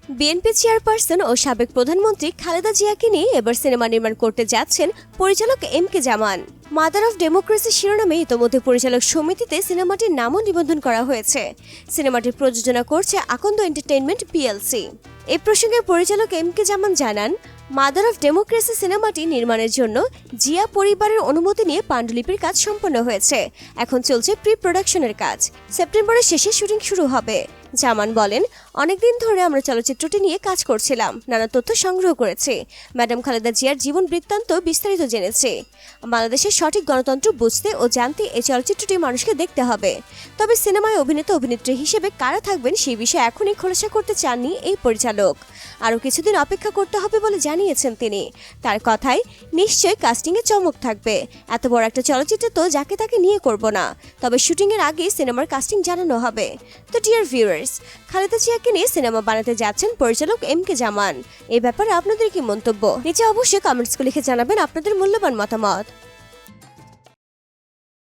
BNP chairperson ও সাবেক প্রধানমন্ত্রী খালেদা জিয়াকে নিয়ে এবার সিনেমা নির্মাণ করতে যাচ্ছেন পরিচালক M K Zaman. Mother of democracy শিরোনামে ইতোমধ্যে পরিচালক সমিতিতে সিনেমাটির নামও নিবন্ধন করা হয়েছে। সিনেমাটি প্রযোজনা করছে আকন্দ এন্টারটেইনমেন্ট পিএলসি। এই প্রসঙ্গে পরিচালক এম কে জামান জানান, মাদার অফ ডেমোক্রেসি সিনেমাটি নির্মাণের জন্য জিয়া পরিবারের অনুমতি নিয়ে পাণ্ডুলিপির কাজ সম্পন্ন হয়েছে। এখন চলছে প্রি প্রোডাকশনের কাজ। সেপ্টেম্বরের শেষে শুটিং শুরু হবে। জামান বলেন, অনেকদিন ধরে আমরা চলচ্চিত্রটি নিয়ে কাজ করছিলাম, নানা তথ্য সংগ্রহ করেছি, ম্যাডাম খালেদা জিয়ার জীবন বৃত্তান্ত বিস্তারিত জেনেছি। বাংলাদেশের সঠিক গণতন্ত্র বুঝতে ও জানতে এই চলচ্চিত্রটি মানুষকে দেখতে হবে। তবে সিনেমায় অভিনেতা অভিনেত্রী হিসেবে কারা থাকবেন সেই বিষয়ে এখনই খোলাসা করতে চাননি এই পরিচালক। আরও কিছুদিন অপেক্ষা করতে হবে বলে জানিয়েছেন তিনি। তার কথায় নিশ্চয়ই কাস্টিংয়ে চমক থাকবে। এত বড় একটা চলচ্চিত্র তো যাকে তাকে নিয়ে করব না, তবে শুটিংয়ের আগে সিনেমার কাস্টিং জানানো হবে। তো ডিয়ার ভিউয়ার্স, খালেদা জিয়াকে নিয়ে সিনেমা বানাতে যাচ্ছেন পরিচালক এম কে জামান। এই ব্যাপারে আপনাদের কি মন্তব্য? নিচে অবশ্যই কমেন্টস লিখে জানাবেন আপনাদের মূল্যবান মতামত।